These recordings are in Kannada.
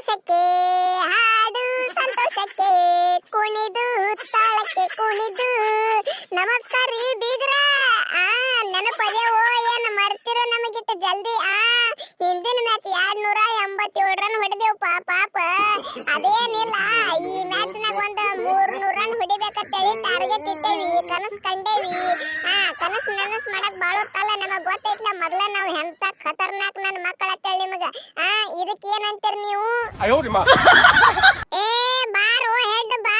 ಸಂತೋಷಕ್ಕೆ ಹಾಡು ಸಂತೋಷಕ್ಕೆ ಕುಣಿದು ತಾಳಕ್ಕೆ ಕುಣಿದು ನಮಸ್ಕಾರ ರೀ ಬೀಗ್ರ ನೆನಪದೇವೋ ಏನು ಮರ್ತಿರೋ ನಮಗಿಟ್ಟು ಜಲ್ದಿ ಹಿಂದಿನ ಮ್ಯಾಚ್ 287 ರನ್ ಹೊಡೆದೇವು ಪಾಪ ಅದೇನಿಲ್ಲ ಈ ಮ್ಯಾಚ್ ನಾಗ ಒಂದು 300 ರನ್ ಹೊಡಿಬೇಕಂತೇಳಿ ಟಾರ್ಗೆಟ್ ಇಟ್ಟೇವಿ ಕನಸು ಕಂಡೇವಿ ಕನಸು ಮಾಡಕ್ ಬಾಳೋತ್ತಲ್ಲ ನಮಗ್ ಗೊತ್ತೈತ್ಲ ಮೊದಲ ನಾವು ಎಂತ ಖತರ್ನಾಕ್ ನನ್ನ ಮಕ್ಕಳ ಅಂತೇಳಿ ನಿಮಗ ಇದಕ್ಕೆ ಏನಂತೀರಿ ನೀವು ಏ ಬಾರೋ ಹೆಡ್ ಬಾ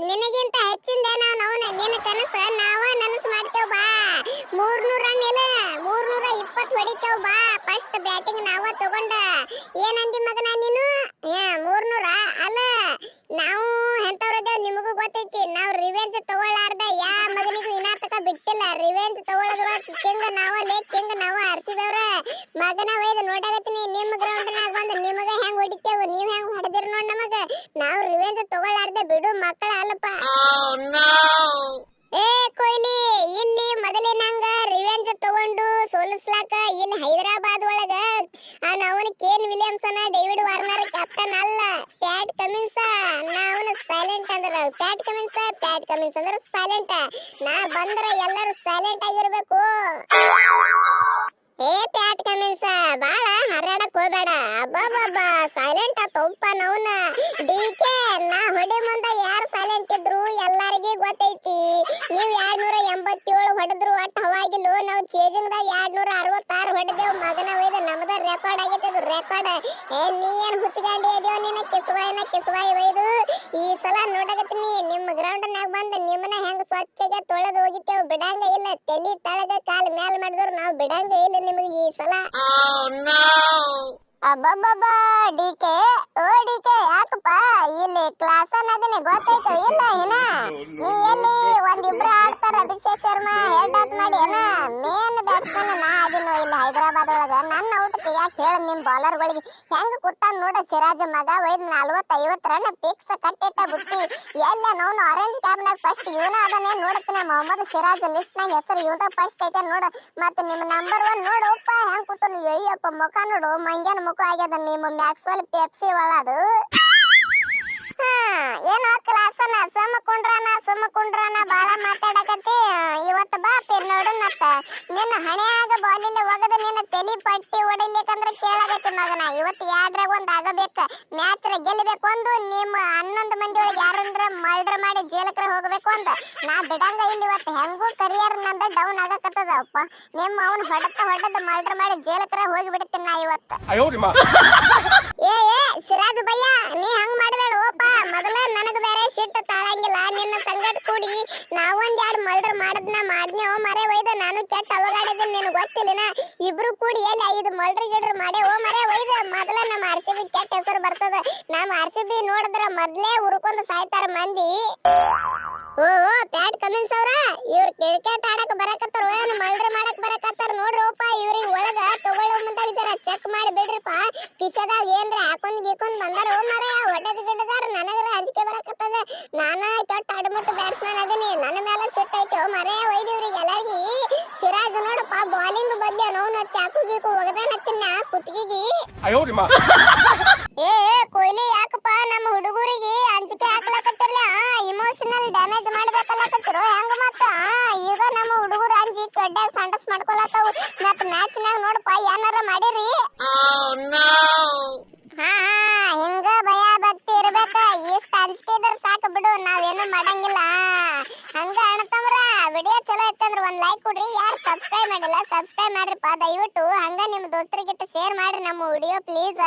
ನಿನಗಿಂತ ಹೆಚ್ಚಿಂದೇನ ನಾವು ನಿನ್ನ ಕನಸು ನಾವ ನನಸು ಮಾಡ್ತೇವ್ ಬಾ 300 ರನ್ ಇಲ್ಲ 320 ಹೊಡಿತೇವ್ ಬಾ ಫಸ್ಟ್ ಬ್ಯಾಟಿಂಗ್ ನಾವ ತಗೊಂಡ ಏನಂದಿ ಮಗನ ನೀನು 300 ಅಲ್ಲ ನಾವು ಎಂತವ್ರದೇವ್ ನಿಮಗೂ ಗೊತ್ತೈತಿ ನಾವು ರಿವೆಂಜ್ ತಗೊಳ್ಳಾರ್ದ ಯಾ ಮಗನಿಗೂ ಇನಾತಕ ಬಿಟ್ಟಿಲ್ಲ ರಿವೆಂಜ್ ತಗೊಳ್ಳೋದ್ರೊಳಗೆ ಕಿಂಗ್ ನಾವ ಆರ್ಸಿದವ್ರ ಮಗನ ಒಯ್ದು ನೋಡಾಗತ್ತೀನಿ ನಿಮ್ಮ ಗ್ರೌಂಡ್ ನಾಗ ಬಂದು ನಿಮಗ ಹೆಂಗ್ ಹೊಡಿತೇವು ನೀವ್ ಹೆಂಗ್ ಹೊಡೆದಿರ ನೋಡ್ ನಮಗ ನಾವು ರಿವೆಂಜ್ ತಗೊಳ್ಳಾರ್ದ ಬಿಡು ಮಕ್ಕಳ ಅಲ್ಲಪ್ಪ ಏ ಕೊಹ್ಲಿ ಇಲ್ಲಿ ಮೊದಲಿನಂಗ ರಿವೆಂಜ್ ತಗೊಂಡು ಸೋಲಿಸ್ಲಾಕ ಇಲ್ಲಿ ಹೈದರಾಬಾದ್ ಒಳಗ ನಾವನ Kane Williamson David Warner captain ಅಲ್ಲ ಪ್ಯಾಟ್ ಕಮಿನ್ಸ್ ನಾವನ ಸೈಲೆಂಟ್ ಅಂದ್ರ ಪ್ಯಾಟ್ ಕಮಿನ್ಸ್ ಅಂದ್ರ ಸೈಲೆಂಟ್ ನಾ ಬಂದ್ರ ಎಲ್ಲರೂ ಸೈಲೆಂಟ್ ಆಗಿರ್ಬೇಕು ಏ ಪ್ಯಾಟ್ ಕಮಿನ್ಸ್ ಬಾಳ ಹರಾಡಕ್ ಹೋಗ್ಬೇಡ ಅಬ್ಬಬ್ಬಾ ಸೈಲೆಂಟ್ ಆತಪ್ಪ ನವನ ಡಿಕೆ ನಾ ಹೊಡೆ ಮುಂದ ಯಾರು ಸೈಲೆಂಟ್ ಇದ್ರು ಎಲ್ಲರಿಗೂ ಗೊತ್ತೈತಿ ನೀವು 287 ಹೊಡೆದ್ರು ಒಟ್ಟು ಹವಾಗಿಲ್ಲೋ ನಾವು ಚೇಜಿಂಗ್ ದಾಗ 266 ಹೊಡೆದೇವ್ ಮಗನ ಒಯ್ದ ನಮ್ದ ರೆಕಾರ್ಡ್ ಆಗೈತೆ ಅದು ರೆಕಾರ್ಡ್ ನೀ ಏನ್ ಹುಚ್ಚಗಂಡಿ ಇದೆಯೋ ನಿನ್ನ ಕಿಸ್ವಾಯಿ ಒಯ್ದು ಈ ಸಲ ನೋಡಕತ್ತೀನಿ ನಿಮ್ಮ ಗ್ರೌಂಡ್ ನಾಗ ಬಂದು ನಿಮ್ಮನ್ನ ಹೆಂಗ್ ಸ್ವಚ್ಛಗೆ ತೊಳೆದು ಹೋಗಿತ್ತೇವ್ ಬಿಡಂಗ ಇಲ್ಲ ತಲಿ ತಳಗ ಕಾಲ್ ಮ್ಯಾಲ್ ಮಾಡಿದ್ರು ನಾವು ಬಿಡಂಗ ಇಲ್ಲ ನಿಮಗೆ ಈ ಸಲ ಅಬ್ಬಬ್ಬಬ್ಬಾ ಡಿಕೆ ಯಾಕಪ್ಪ ಇಲ್ಲಿ ಕ್ಲಾಸ್ ಅನ್ನೋದನ್ನ ಗೊತ್ತಾಯ್ತು ಇಲ್ಲ ಏನ ನೀ ಎಲ್ಲಿ ಒಂದಿಬ್ರು ಆಡ್ತಾರ ಅಭಿಷೇಕ್ ಶರ್ಮಾ ಹೆಡ್ ಔಟ್ ಮಾಡಿ ಏನ ಮೇನ್ ಬ್ಯಾಟ್ಸ್ಮನ್ ನಾ ಅದಿನೋ ಇಲ್ಲಿ ಹೈದರಾಬಾದ್ ಒಳಗ ನನ್ನ ಔಟ್ ಯಾಕೆ ಹೇಳ ನಿಮ್ ಬೌಲರ್ ಗಳಿಗೆ ಹೆಂಗ್ ಕೂತಾನ ನೋಡ ಸಿರಾಜ್ ಮಗ ಒಯ್ದ್ 40-50 ರನ್ ಫಿಕ್ಸ್ ಕಟ್ಟಿಟ್ಟ ಬುತ್ತಿ ಎಲ್ಲ ನಾವು ಆರೆಂಜ್ ಕ್ಯಾಪ್ ನಾಗ ಫಸ್ಟ್ ಇವನ ಅದನ್ನೇ ನೋಡ್ತೀನಿ ಮೊಹಮ್ಮದ್ ಸಿರಾಜ್ ಲಿಸ್ಟ್ ನಾಗ ಹೆಸರು ಇವನ ಫಸ್ಟ್ ಐತೆ ನೋಡ ಮತ್ತೆ ನಿಮ್ಮ ನಂಬರ್ 1 ನೋಡಪ್ಪ ಹೆಂಗ್ ಕೂತಾನ ಅಯ್ಯಪ್ಪ ಮುಖ ನೋಡು ಮಂಗ್ಯಾನ ಮುಖ ಆಗ್ಯದ ನಿಮ್ಮ ಮ್ಯಾಕ್ಸ್ವೆಲ್ ಪೆಪ್ಸಿ ಒಳದು ಏನೋ ಕ್ಲಾಸನ ಸುಮ್ಮಕೊಂಡ್ರಾನ ಬಾಳ ಮಾತಾಡಕತ್ತಿ ಇವತ್ತು ಬಾ ನೋಡು ಮತ್ತ ನಿನ್ನ ಹಣೆಯಾಗ ಬಾಲಿಲ್ಲ ಒಗದ ನಿನ್ನ ತಲಿ ಪಟ್ಟಿ ಹೊಡಿಲಿಕ್ಕಂದ್ರೆ ಕೇಳಾಗೈತಿ ಮಗನ ಇವತ್ತು 2ರಾಗ ಒಂದು ಆಗಬೇಕ ಮ್ಯಾಚ್ ಗೆಲ್ಲಬೇಕು ಒಂದು ನಿಮ್ಮ 11 ಮಂದಿ ಒಳಗೆ ಯಾರಂದ್ರ ಮರ್ಡರ್ ಮಾಡಿ ಜೇಲಕ್ರ ಹೋಗಬೇಕು ಅಂತ ನಾ ಬಿಡಂಗ ಇಲ್ಲಿ ಇವತ್ತು ಹೆಂಗೂ ಕರಿಯರ್ ನಂದ ಡೌನ್ ಆಗಕತ್ತದಪ್ಪ ನಿಮ್ಮ ಅವನ್ ಹೊಡೆದ ಮರ್ಡರ್ ಮಾಡಿ ಜೇಲಕ್ರ ಹೋಗಿ ಬಿಡ್ತೀನಿ ನಾ ಇವತ್ತು ಏ ಸಿರಾಜ್ ಭಯ್ಯ ನೀ ಹಂಗ್ ಮಾಡಬೇಡ ಓಪ ಮೊದಲ ನನಗ ಬೇರೆ ಸಿಟ್ಟು ತಾಳಂಗಿಲ್ಲ ನಿನ್ನ ಸಂಗಟ ಕೂಡಿ ನಾವೊಂದ್ 2 ಮರ್ಡರ್ ಮಾಡಿದ್ನೇವ್ ಮರೆ ಒಯ್ದ ನಾನು ಕೆಟ್ಟ ಅವಗಾಡಿದ್ದೀನಿ ನಿನಗೆ ಗೊತ್ತಿಲ್ಲನ ಇಬ್ರು ಕೂಡಿ ಎಲ್ಲಿ 5 ಮರ್ಡರ್ ಮಾಡೇ ಮರೆ ಒಯ್ದ ಮೊದಲ ನಮ್ಮ ಆರ್ಸಿಬಿ ಕೆಟ್ಟ ಹೆಸರು ಬರ್ತದ ನಮ್ಮ ಆರ್ಸಿಬಿ ನೋಡಿದ್ರ ಮೊದ್ಲೇ ಉರ್ಕೊಂಡ್ ಸಾಯ್ತಾರ ಮಂದಿ ಓ ಪ್ಯಾಟ್ ಕಮಿನ್ಸ್ ಅವ್ರ ಇವ್ರ ಕ್ರಿಕೆಟ್ ಆಡಕ್ ಬರಕತ್ತಾರ ಏನು ಮರ್ಡರ್ ಮಾಡಕ್ ಬರಕತ್ತಾರ ನೋಡ್ರಪ್ಪ ಇವ್ರಿಗೆ ಒಳಗ ತಗೊಳ್ಳೋ ಮುಂದಾಗ ಜರ ಚೆಕ್ ಮಾಡಿ ಬಿಡ್ರಿಪ್ಪ ಕಿಸದಾಗ ಏನ್ರ ಹಾಕೊಂಡ್ ಗೀಕೊಂಡ್ ಬಂದಾರ ಮರ ಹೊಡೆದ್ ಗಿಡದಾರ ನನಗರ ಅಂಜಿಕೆ ಬರಕತ್ತದ ನಾನ ಕೆಟ್ಟ ಅಡ್ಮುಟ್ಟು ಬ್ಯಾಟ್ಸ್ಮನ್ ಅದೀನಿ ನನ್ನ ಮೇಲೆ ಸಿಟ್ ಐತೆ ಮರೆ ಒಯ್ದಿವ್ರಿಗೆ ಎಲ್ಲಾರ್ಗಿ ಸಿರಾಜ್ ನೋಡಪ್ಪ ಬಾಲಿಂಗ್ ಬದ್ಲಿ ನೋವು ಚಾಕು ಗೀಕು ಒಗದಾನತ್ತಿನ ಕುತ್ತಿಗೆಗಿ ಏ ಕೊಹ್ಲಿ ಯಾಕಪ್ಪ ನಮ್ಮ ಹುಡುಗರಿಗೆ ಅಂಜಿಕೆ ಹಾಕ್ಲಕತ್ತಿರ್ಲ ಇಮೋಷನಲ್ ಡ್ಯಾಮೇಜ್ ಮಾಡ್ಬೇಕಲ್ಲಕತ್ತಿರೋ ಹೆಂಗ ಮತ್ತ ಈಗ ನಮ್ಮ ಹುಡುಗರು ಅಂಜಿ ಚೊಡ್ಡ ಸಂಡಸ್ ಮಾಡ್ಕೊಳತಾವ ಮತ್ತ ಮ್ಯಾಚ್ ನಾಗ ನೋಡಪ್ಪ ಏನಾರ ಮಾಡಿರಿ ಹಿಂಗ ಭಯ ಭಕ್ತಿ ಇರ್ಬೇಕ ಇಷ್ಟ ಅಂಜಿಕೆ ಇದ್ರ ಸಾಕು ಬಿಡು ನಾವೇನು ಮಾಡಂಗಿಲ್ಲ ಹಂಗ ಅಣ್ತಮ್ರ ವಿಡಿಯೋ ಚಲೋ ಇತ್ತಂದ್ರ ಒಂದ್ ಲೈಕ್ ಕೊಡ್ರಿ ಯಾರು ಸಬ್ಸ್ಕ್ರೈಬ್ ಮಾಡಿಲ್ಲ ಸಬ್ಸ್ಕ್ರೈಬ್ ಮಾಡ್ರಿಪ್ಪ ದಯವಿಟ್ಟು ಹಂಗ ನಿಮ್ ದೋಸ್ತರಿಗಿಟ್ಟು ಶೇರ್ ಮಾಡ್ರಿ ನಮ್ಮ ವಿಡಿಯೋ ಪ್ಲೀಸ್